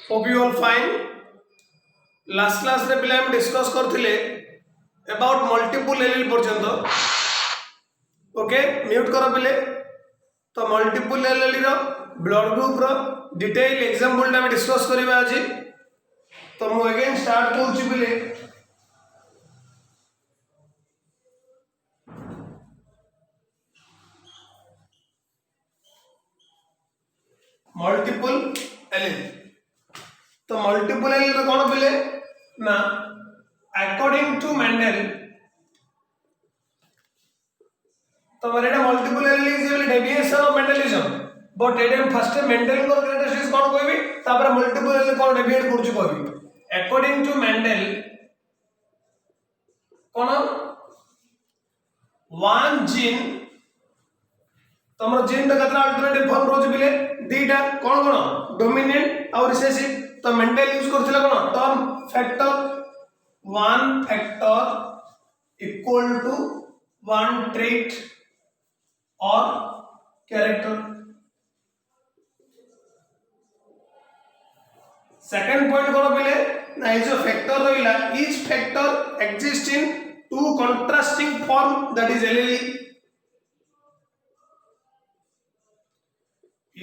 Hope you all fine. Last class रे पिले हम डिस्कस करथिले about multiple allele पर्यंत. ओके म्यूट करो पिले. तो multiple allele रो ब्लड ग्रुप रो डिटेल एग्जांपल टा डिस्कस करबा आज. तो मु अगेन स्टार्ट करछि पिले. Multiple allele. तो मल्टीपल एलील रो कोन पिले ना अकॉर्डिंग टू मेंडल. तो मेरेटा multiple allele is a deviation of Mendelism. But एडम फर्स्ट मेंडल को कैरेक्टरिस्टिक्स कोन कहबी तापर मल्टीपल एलील कोन डेविएट करछु कहबी. अकॉर्डिंग टू मेंडल कोन वन जीन तमरो जीन टा कतरा अल्टरनेटिव फॉर्म रोज बिले दीटा कोन कोन डोमिनेंट और रिसेसिव. तो मेंडल यूज करथिला कोन term factor. One factor equal to one trait और कैरेक्टर. सेकंड पॉइंट कोन बिले ना इज अ फैक्टर रहिला each factor exist in two contrasting form that is allele.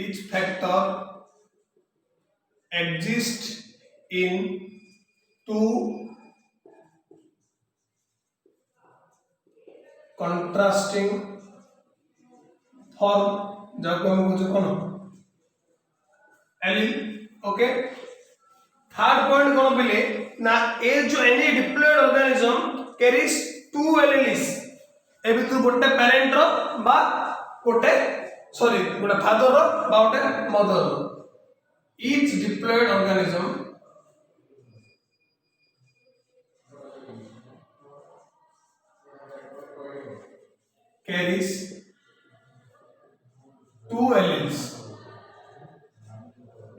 Each factor exists in two contrasting form जाको हम बोलते कौन allele. Okay third point कौन बोले ना ए जो any diploid organism carries two alleles. ए बितु गोटे पेरेंट रो बा गोटे सॉरी गोटे फादर बा गोटे mother. Each diploid organism carries two alleles,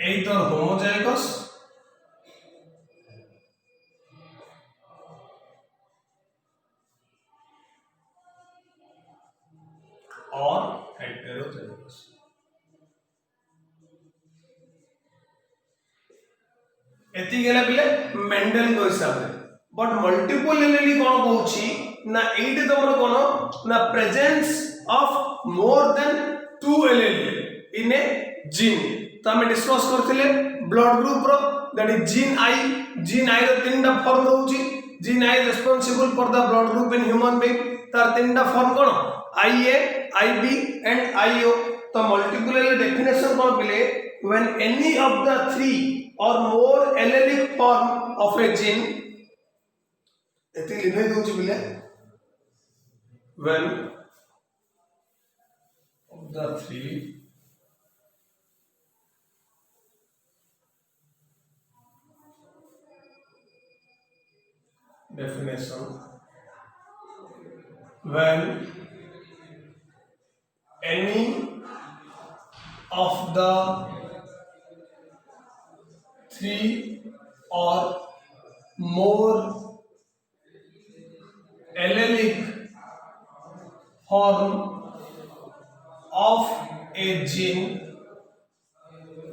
either homozygous or heterozygous. एति गेला बिले मेंडल को हिसाब रे. बट मल्टीपल एलील कोन कहूची ना एइटे तमरो कोन ना presence of more than two allele in a gene. तो हम डिस्कस करथिले ब्लड ग्रुप रो that is gene I. Gene I रो तीनटा फॉर्म रहउची. Gene I responsible for the blood group in human being. तार तीनटा फॉर्म कोन IA, IB and IO. तो मल्टीपल एलील डेफिनेशन कोन बिले when any of the three or more allelic form of a gene एति लिखे दोछि बिले when of the three definition when any of the three or more allelic form of a gene.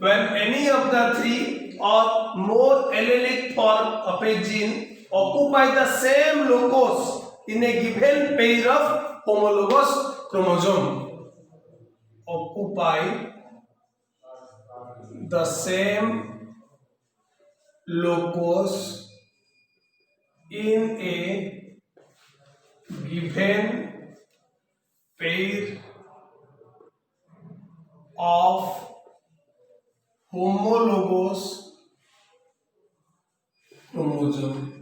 When any of the three or more allelic form of a gene occupy the same locus in a given pair of homologous chromosome. Occupy the same locus in a given pair of homologous chromosome.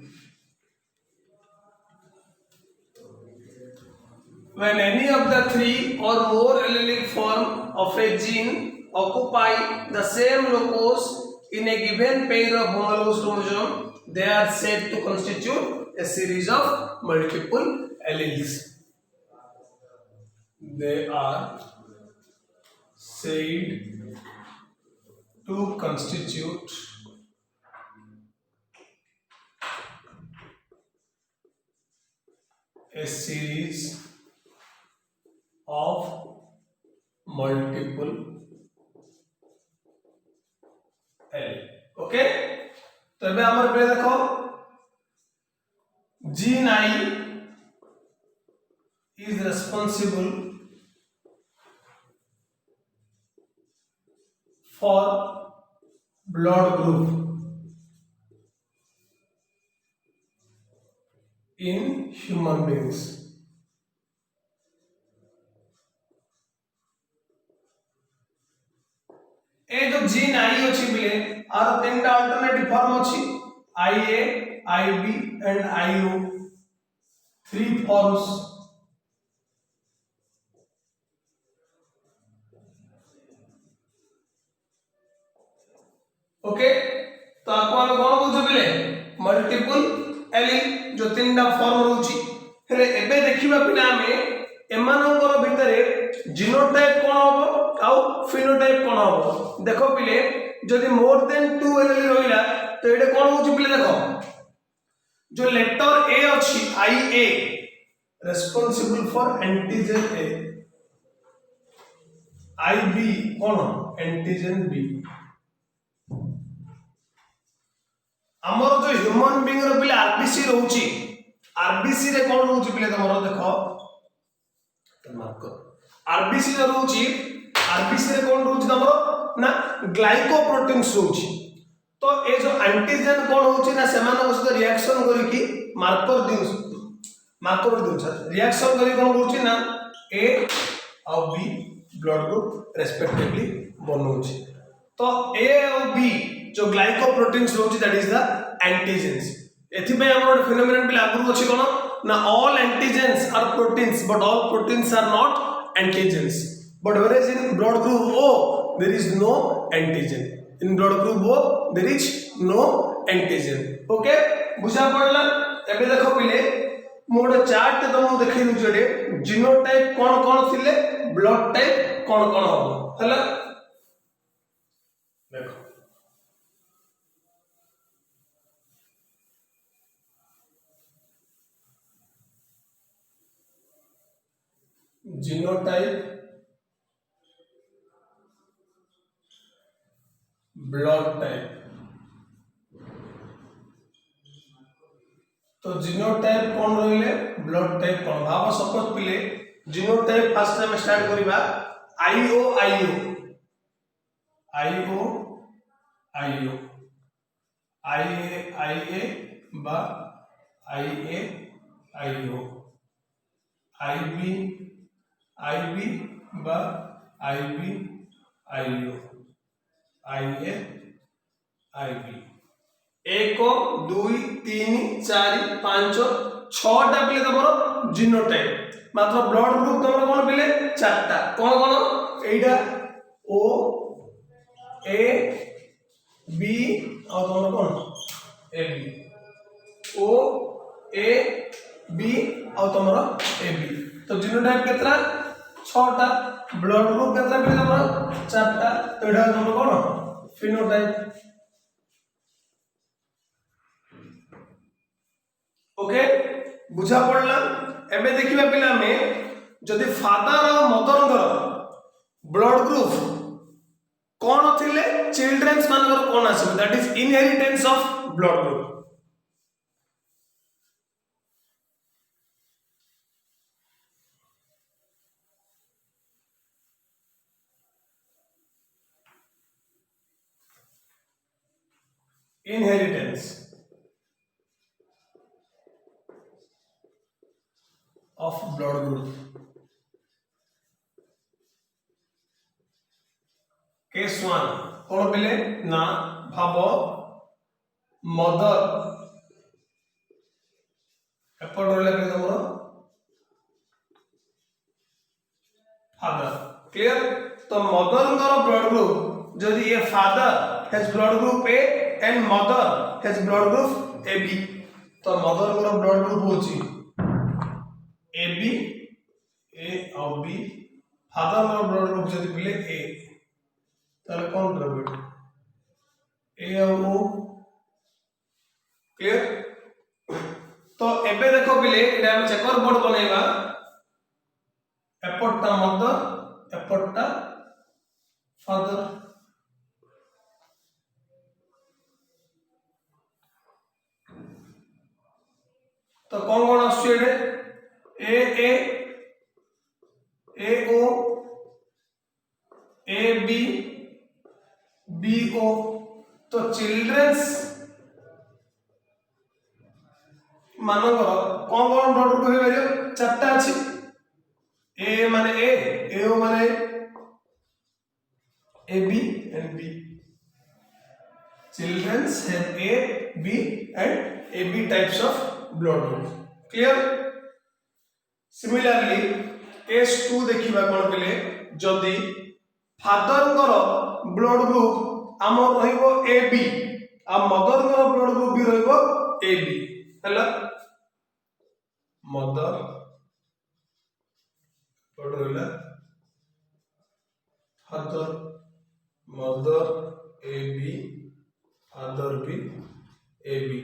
When any of the three or more allelic form of a gene occupy the same locus in a given pair of homologous chromosome, they are said to constitute a series of multiple alleles. They are said to constitute a series of multiple L. Okay तो एबे हमर पे देखो gene I is responsible for blood group in human beings. ए जो gene I अछि बिले are तीनटा alternative form अछि IA, IB and IO, three forms. Okay तो आपको हम कोन बुझ बिले मल्टीपल एलील जो तीनटा फॉर्म रहउची हेले एबे देखिबा पिला हमें एमानकर भितरे जीनोटाइप कोन होबो आउ फिनोटाइप कोन होबो देखो पिले जदि मोर देन 2 एलील रहिला तो एडे कोन होउची पिले देखो जो लेटर ए अछि IA responsible for antigen A, IB cone antigen B. हमर जो ह्यूमन बीइंग रो पिले आरबीसी रहउची आरबीसी रे कोन रहउची पिले तमरो देखो मार्क कर आरबीसी रे रहउची आरबीसी रे कोन रहउची तमरो ना ग्लाइकोप्रोटीन्स रहउची तो ए जो एंटीजन कोन होउची ना सेमानक सहित रिएक्शन करी की मार्कर दिउ सर रिएक्शन करी कोन होउची ना ए और बी ब्लड ग्रुप रेस्पेक्टिवली बनउची तो ए और बी जो ग्लाइकोप्रोटीन्स रहउची दैट इज द एंटीजेंस एथि पे हमर फिनोमेनन भी लागू अछि कोन ना all antigens are proteins but all proteins are not antigens but whereas in blood group O there is no antigen in blood group O there is no antigen okay बुझा पड़ला एबे देखो पिले मोड चार्ट तो मु देखै दु जडे जीनोटाइप कोन कोन थिले ब्लड टाइप कोन कोन हो हला देखो जीनोटाइप ब्लड टाइप तो जीनोटाइप कौन रहिले ब्लड टाइप कौन भाव सपोज पिले जीनोटाइप फास्ट टाइम स्टार्ट करिबा IO IO IO IO IA IA बा IA IO IB IB बा IB IO IA IB 1 2 3 4 5 6टा पिले तमरो जीनोटाइप मात्र ब्लड ग्रुप तमरो कोन पिले 4टा कोन कोन एइडा O A B और तमरो कोन AB O A B और तमरो AB तो जीनोटाइप केतरा 6टा ब्लड ग्रुप केतरा पिले तमरो 4टा तो एडा तमरो कोन फिनोटाइप ओके बुझा पड़ला एबे देखिबा पिला में जदि फादर और मदर ब्लड ग्रुप कोन थिले चिल्ड्रन्स मानकर कोन आसे that is inheritance of blood group inheritance of blood group case 1 कोन पिले ना भाबो मदर एपड रहले पे तमरो फादर क्लियर तो मदर का ब्लड ग्रुप जदि ये father has blood group A and mother has blood group AB तो मदर का ब्लड ग्रुप होची AB A और B फादर का ब्लड ग्रुप जदि पिले A ताले कौन रहबे A और O क्लियर तो एबे देखो पिले एटा हम चेकर बोर्ड बनेबा एपटटा मदर एपटटा फादर तो कौन आसुचे ए ओ ए बी ओ। तो चिल्ड्रेन्स मानकर कौन कौन ब्लड ग्रुप हो पार चार्टा अच्छी ए माने ए ओ माने A B and B. Childrens have A B and A B types of blood group. Clear. Similarly case 2 देखिबा कोन केले जदी फादर ब्लड ग्रुप आम रहिबो ए बी आ मदर ब्लड ग्रुप भी रहिबो ए बी हैला। मदर ब्लड रहिला father mother A B father भी ए बी।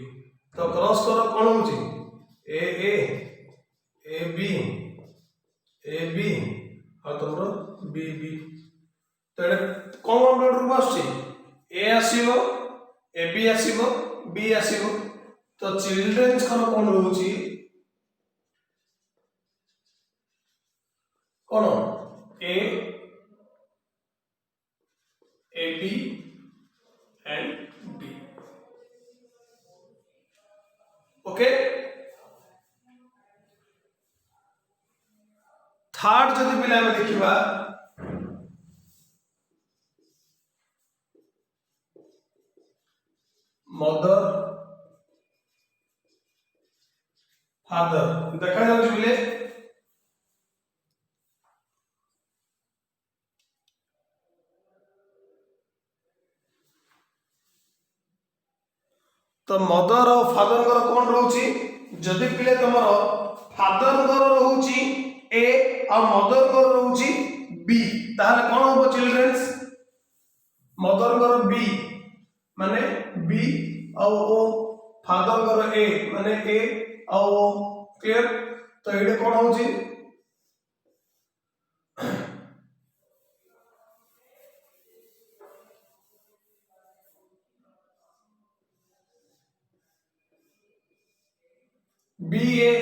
तो क्रॉस करो कौन होची ए बी और तुमरो बी बी। तो एटा कौन ब्लड ग्रुप आछी ए आसीबो ए बी आसीबो बी आसीबो। तो चिल्ड्रेन्स कौन कौन रहउची कौन A B and B. Okay. Third जदि पिला में देखिबा मदर फादर देखा जाउछ बिले तो मदर और फादर कौन रोची जदि पिले तुमर फादर रोची ए और मदर रोची बी ताहले कौन हो चिल्ड्रेन्स मदर बी माने बी और ओ फादर ए माने ए और ओ। क्लियर। तो ये कौन होची B A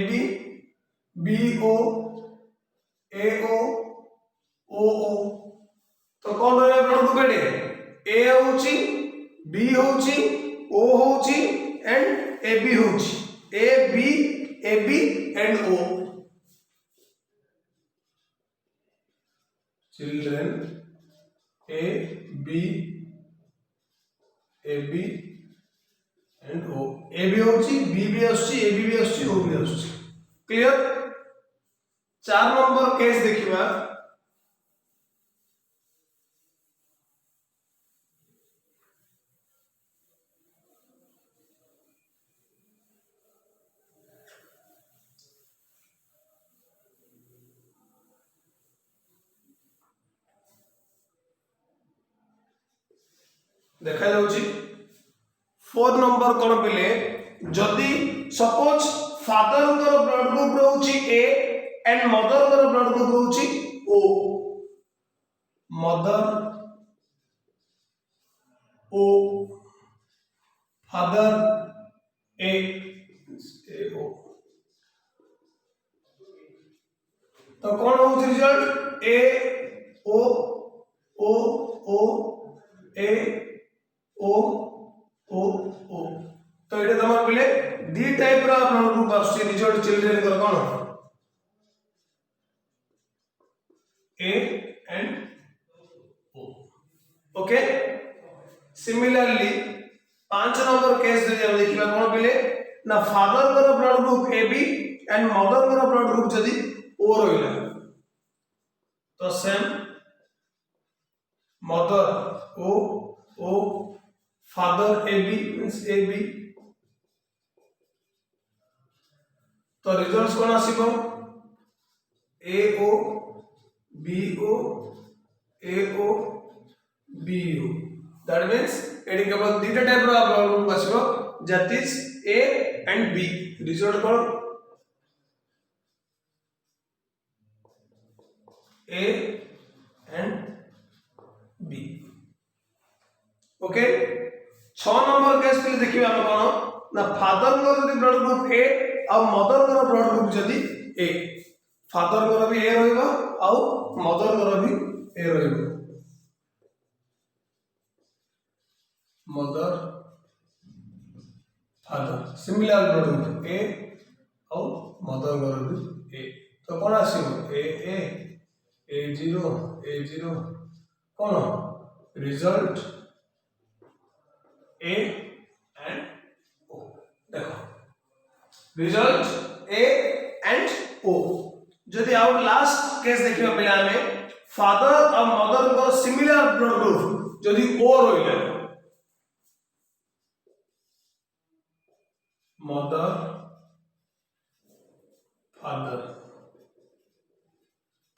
B B O A O तो कौन रहे ब्लड ग्रुप एडे ए होची बी होची ओ होची एंड ए बी होची A B and O. Children A B and O A B होची बी भी आछी ए बी आछी ओ भी आछी। क्लियर। 4 नंबर केस देखिबा देखा जाउची 4 नंबर कौन पिले जदि सपोज फादर ब्लड ग्रुप रहउची A and mother blood group रहउची O. Mother O father A O. तो कौन हो result A O A O. तो ये तुम बोले दी टाइप ब्लड ग्रुप आछी रिजल्ट चिल्ड्रेन कर कौन A and O. Okay. Similarly 5 number case देखिबा कौन बोले ना father blood group A B and mother blood group जदि ओ रहिला तो same mother O father A B means A B. तो रिजल्ट्स कौन आसीबो A O B O B O. That means एडी केवल दीटा टाइप रो ब्लड ग्रुप आसीबो that is A and B. Result कौन A and B. Okay. 6 number case पे देखिबा हम कौन ना फादर जदि ब्लड ग्रुप ए आ मदर ब्लड ग्रुप जदि ए फादर भी ए रहिबो आ मदर भी ए रहिबो mother father similar blood group ए और मदर भी ए तो कौन आसीबो ए जीरो कौन रिजल्ट ए एंड ओ देखो रिजल्ट ए एंड ओ जदि आउट लास्ट केस देखिबा पिला में फादर और मदर को सिमिलर ब्लड ग्रुप जदि ओ रहिले मदर फादर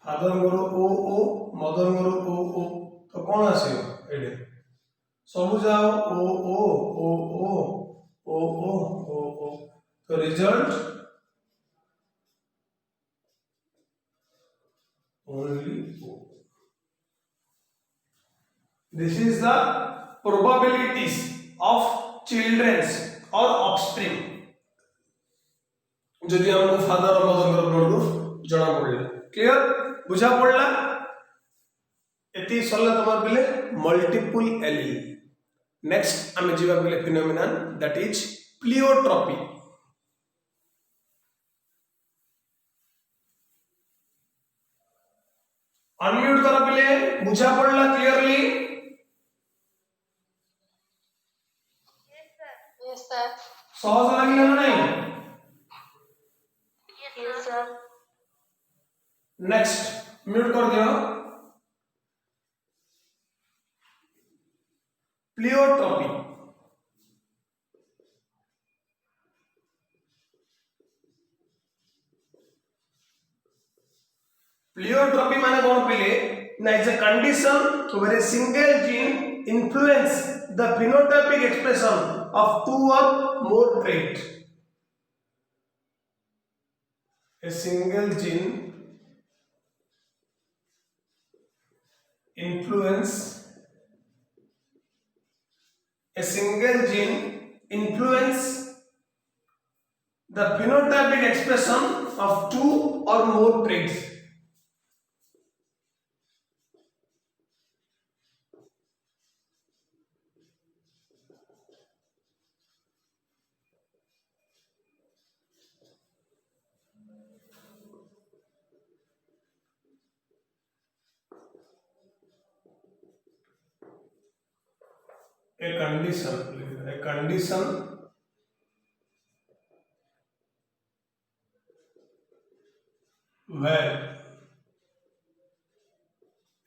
फादर गोरो ओ मदर गोरो ओ तो कौन आसीबो एडे सब जाओ ओ तो result only o. This is the probabilities of children's or offspring जदि हमको फादर और मदर का ब्लड ग्रुप जना पड़ला क्लियर बुझा पड़ला एती सरला तमर बिले मल्टीपल एलील नेक्स्ट आमे जीवा बिले phenomenon that is pleiotropy unmute करो बिले बुझा पड़ला क्लियरली यस सर सहज लागिला ना नहीं यस सर नेक्स्ट म्यूट कर दियो प्लियोट्रॉपी प्लियोट्रॉपी माने कौन पिले ना is a condition where a single gene influence the phenotypic expression of two or more traits a single gene influence the phenotypic expression of two or more traits a condition where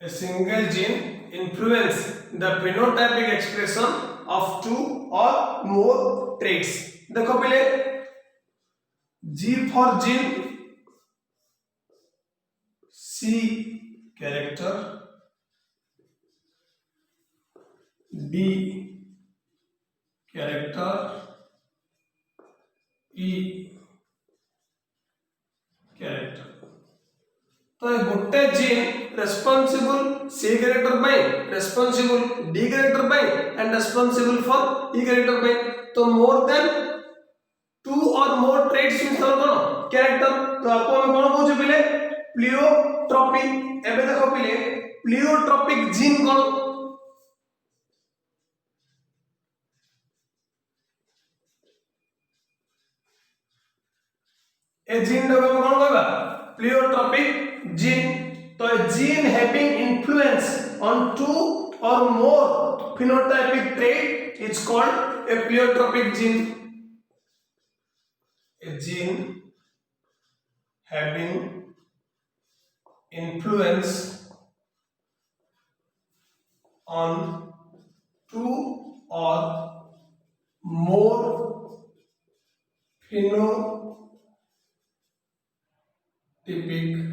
a single gene influence the phenotypic expression of two or more traits देखो पहले G for gene C character D character E character तो ये गोटे gene responsible C character बाय responsible D character बाय and responsible for E character बाय तो more than two और मोर ट्रेट्स मींस कोन कैरेक्टर तो आपको हम कोन कहू पिले प्लियोट्रॉपी एबे देखो पिले प्लियोट्रॉपिक जीन कोन ए जीन को हम कोन कहबा प्लियोट्रॉपिक gene तो a gene having influence on two or more phenotypic trait is called a pleiotropic gene a gene having influence on two or more phenotypic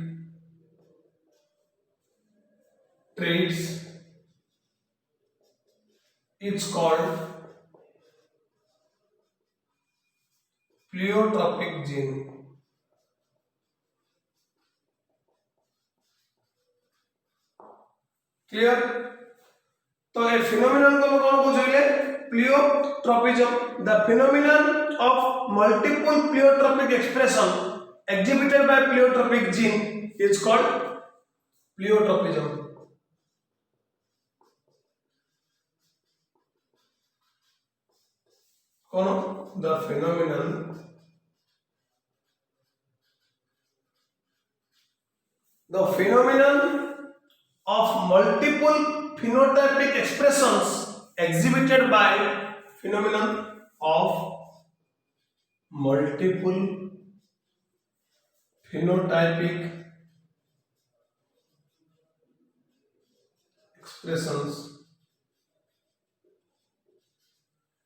traits is called pleiotropic gene clear तो ए phenomenon को कौन बुझिले pleiotropism the phenomenon of multiple pleiotropic expression exhibited by pleiotropic gene is called pleiotropism कौन the phenomenon of multiple phenotypic expressions exhibited by phenomenon of multiple phenotypic expressions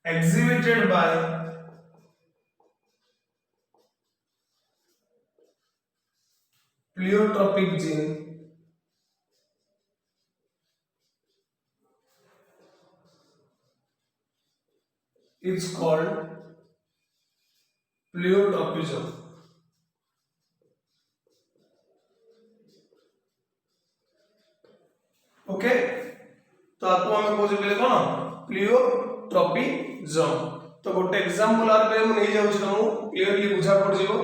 exhibited by pleiotropic gene is called pleiotropism. Okay तो आपको हमें कोज बोले कोन प्लियोट्रॉपिज्म तो गोटे example are पे हम नहीं जाउ छी तुमको क्लियरली बुझा पड़ जिवो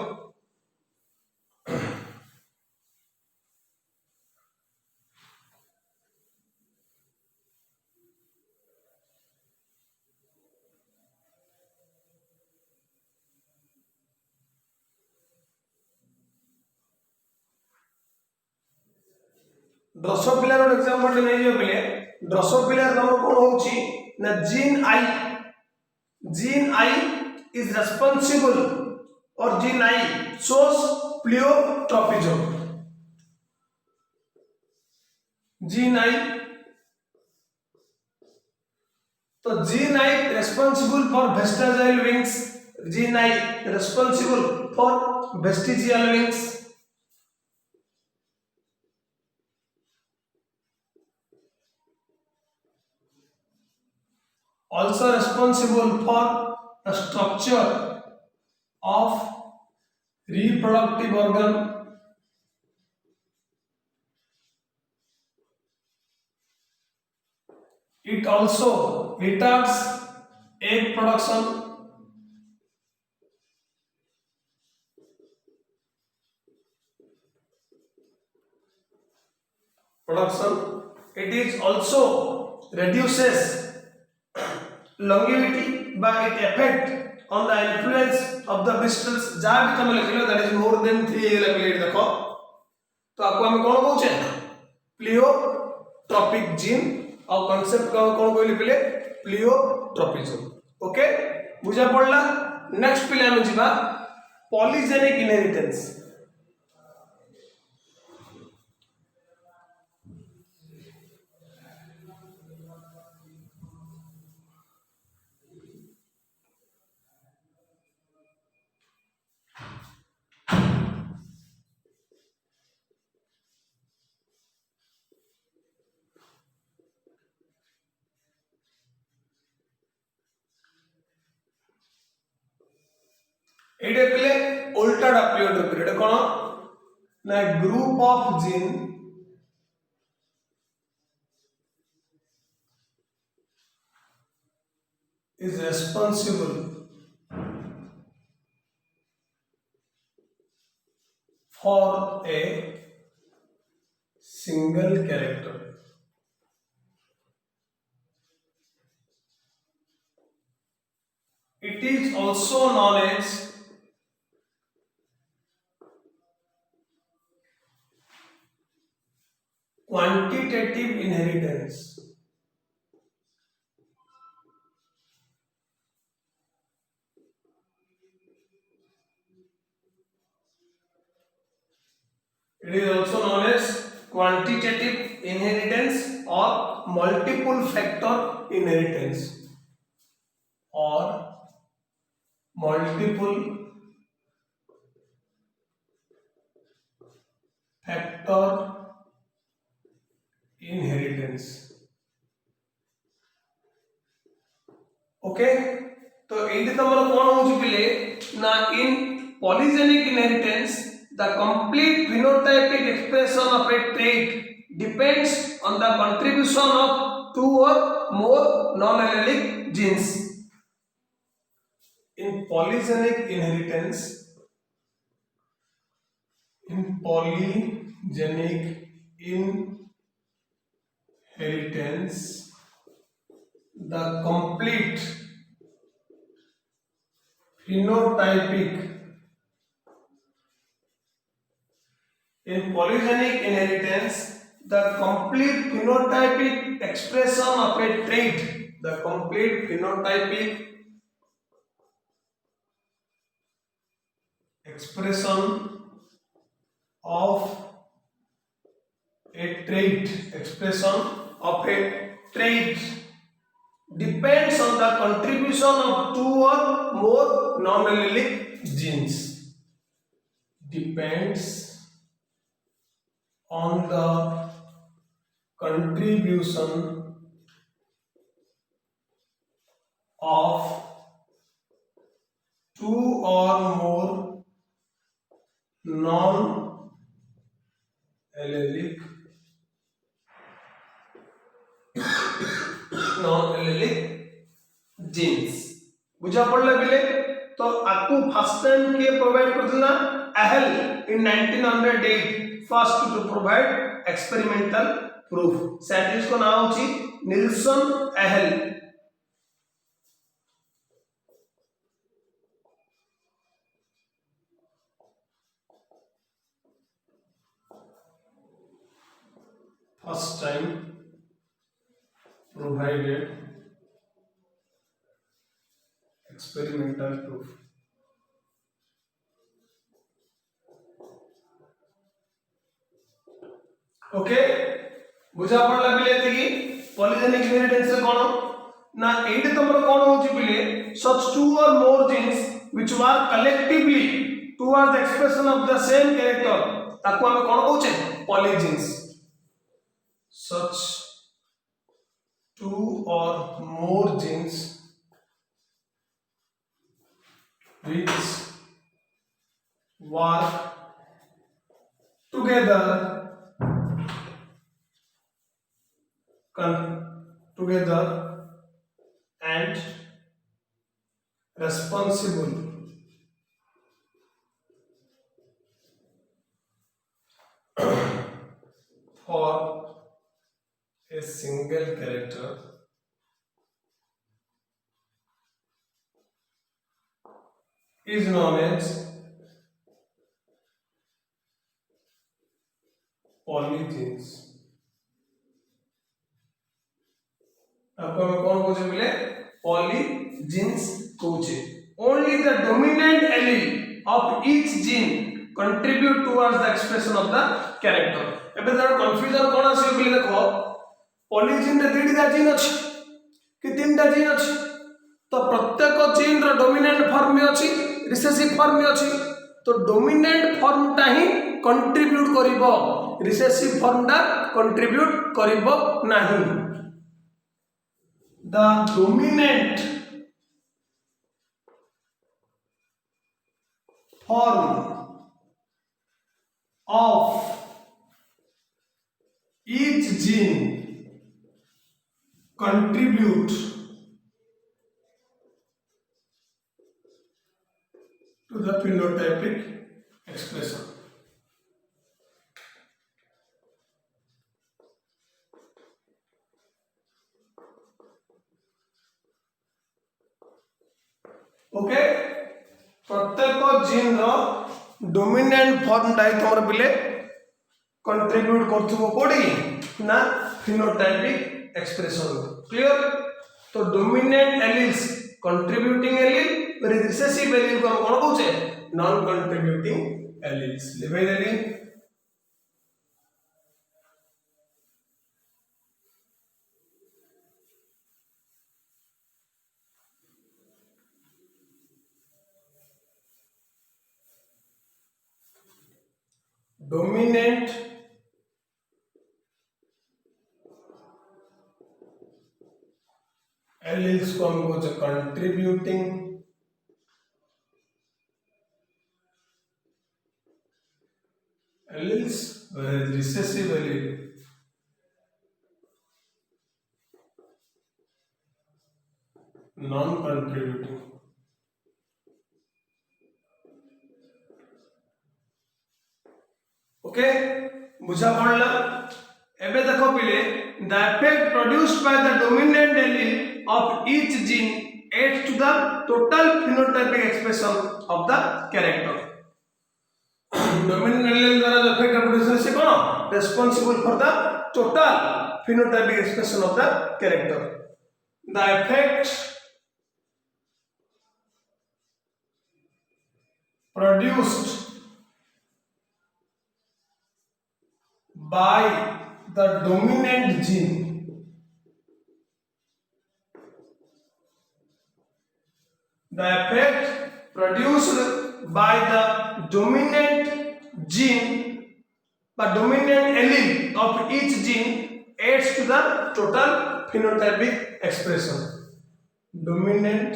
ड्रोसोफिला रो एग्जांपल नहीं जो पिले ड्रोसोफिला हमर कोन होउची ना जीन आई इज रेस्पोंसिबल और gene I shows pleiotropism gene I तो gene I responsible for vestigial wings gene I responsible for vestigial wings also responsible for the structure of reproductive organ it also retards egg production it is also reduces longevity by it effect on the influence of the bristles जहाँ भी तुम लिखलो that is more than 3 एला plate देखो तो आपको हम कौन कहूचे प्लियोट्रॉपिक जीन और कांसेप्ट कौन कहले पिले प्लियोट्रॉपिज्म ओके बुझा पड़ला नेक्स्ट पिले हम जिबा पॉलीजेनिक इनहेरिटेंस एडे पिले उल्टा प्लियोट्रॉपी एडे कोन ना group of gene is responsible for a single character it is also known as quantitative inheritance it is also known as quantitative inheritance or multiple factor inheritance or multiple factor inheritance okay तो एटी तमरो कोन होउची पिले ना in polygenic inheritance the complete phenotypic expression of a trait depends on the contribution of two or more non-allelic genes. In polygenic inheritance, the complete phenotypic the complete phenotypic expression of a trait, the complete phenotypic expression of a trait depends on the contribution of two or more non-allelic genes. Depends on the contribution of two or more non-allelic genes. बुझा पड़ला बिले तो आपको first time के provide करथिला Ehle in 1908 first to provide experimental proof. Scientist को नाम होची Nilsson Ehle. First time provided experimental proof. ओके बुझा पड़ला बिले एतिकी पॉलीजेनिक इनहेरिटेंस रे कोन ना एठी तमरो कोन होची बिले such two or more genes which were collectively towards the expression of the same character ताको हम कोन कहूचे पॉलीजेन्स. such two or more genes which work together and responsible for a single character is known as polygenes. आपको हम कौन कहूचे बोले polygenes कहूचे. Only the dominant allele of each gene contribute towards the expression of the character. एबे तार confusion कोन आसी बोले देखो polygene रे तीनटा जीन अछि कि तीनटा जीन अछि तो प्रत्येक जीन रो डोमिनेंट फॉर्म में अछि रिसेसिव फॉर्म में अछि तो डोमिनेंट फॉर्म ता ही कंट्रीब्यूट करिवो रिसेसिव फॉर्म ता कंट्रीब्यूट करिवो नाही. The dominant form of each gene contribute to the phenotypic expression. Okay प्रत्येक जीन रो डोमिनेंट फॉर्म टाइप तमर पिले कंट्रीब्यूट करथुबो कोडी ना फिनोटाइपिक एक्सप्रेशन. क्लियर. तो dominant alleles contributing allele recessive allele को हम कोन कहूचे नॉन कंट्रीब्यूटिंग एलील्स. लेबे देली डोमिनेंट एलील्स को हम कहूचे contributing alleles recessive allele non contributing. Okay बुझा पड़ला। एबे देखो पिले the effect produced by the dominant allele of each gene adds to the total phenotypic expression of the character. Dominant allele द्वारा जो effect produce है से कौन responsible for the total phenotypic expression of the character. The effect produced by the dominant gene the effect produced by the dominant gene by dominant allele of each gene adds to the total phenotypic expression. Dominant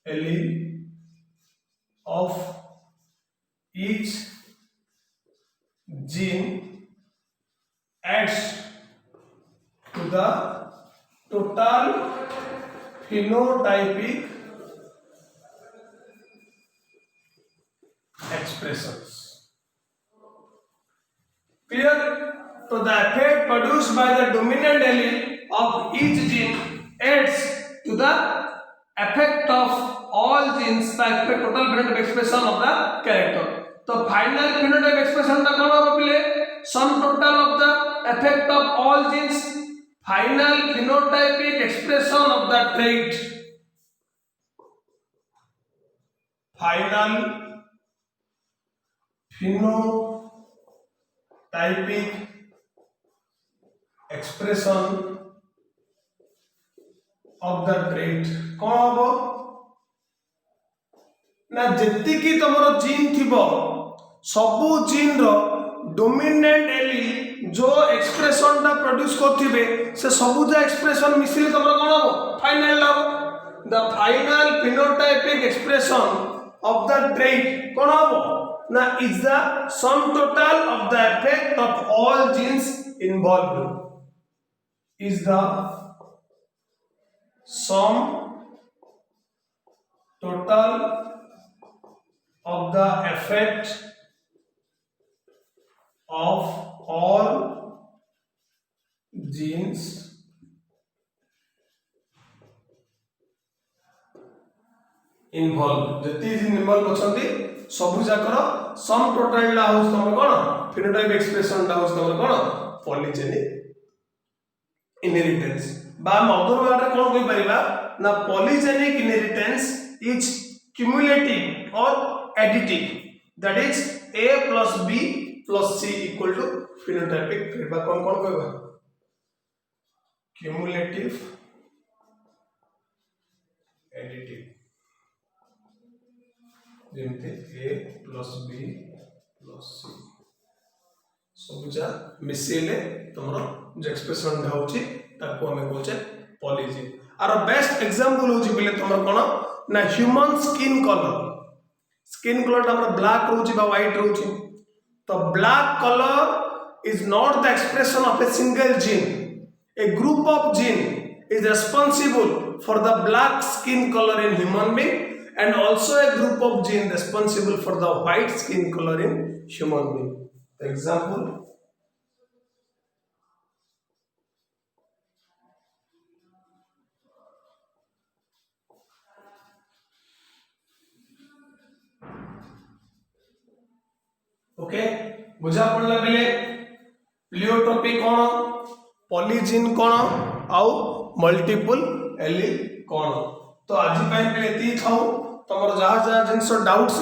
allele of each gene adds to the total phenotypic expressions. Clear? So the effect produced by the dominant allele of each gene adds to the effect of all genes by effect total phenotypic expression of the character. तो final phenotype expression टा कौन होगा पिले? Sum total of the effect of all genes, final phenotypic expression of the trait. Final phenotypic expression of the trait कौन होगा? ना जेतिकी तमरो gene थिबो सबु जीन रो डोमिनेंट एलील जो एक्सप्रेशन टा प्रोड्यूस करथिबे से सबु जा एक्सप्रेशन मिसिले तमरो कोन हो फाइनल हो the final phenotypic expression of the trait कोन हो ना is the sum total of the effect of all genes involved is the sum total of the effect of all genes involved. जति gene involve अछंती सबु जाकर sum total ला हाउस तमर कोन फिनोटाइप एक्सप्रेशन ला हाउस तमर कोन पॉलीजेनिक इनहेरिटेंस बा मदर वाला कोन कहि परिबा ना polygenic inheritance is cumulative or additive, that is a plus b plus c equal to phenotypic trait बा कौन कौन कहबा cumulative additive जेमते a plus b plus c सब जा मिसेले तमरो जे एक्सप्रेशन ढाउची ताको हमें कहचे पॉलीजीन आरो बेस्ट एग्जांपल होची पले तमरो कोन ना ह्यूमन स्किन कलर हमर ब्लैक रोची बा व्हाइट रोची तो black colour is not the expression of a single gene A group of gene is responsible for the black skin colour in human being and also a group of gene responsible for the white skin colour in human being example okay बुझा पड़ला बेले pleiotropy कोन polygene कोन आउ multiple allele कोन तो आज पय बेले ती थाउ तमरो जहा जहा जिंस डाउट्स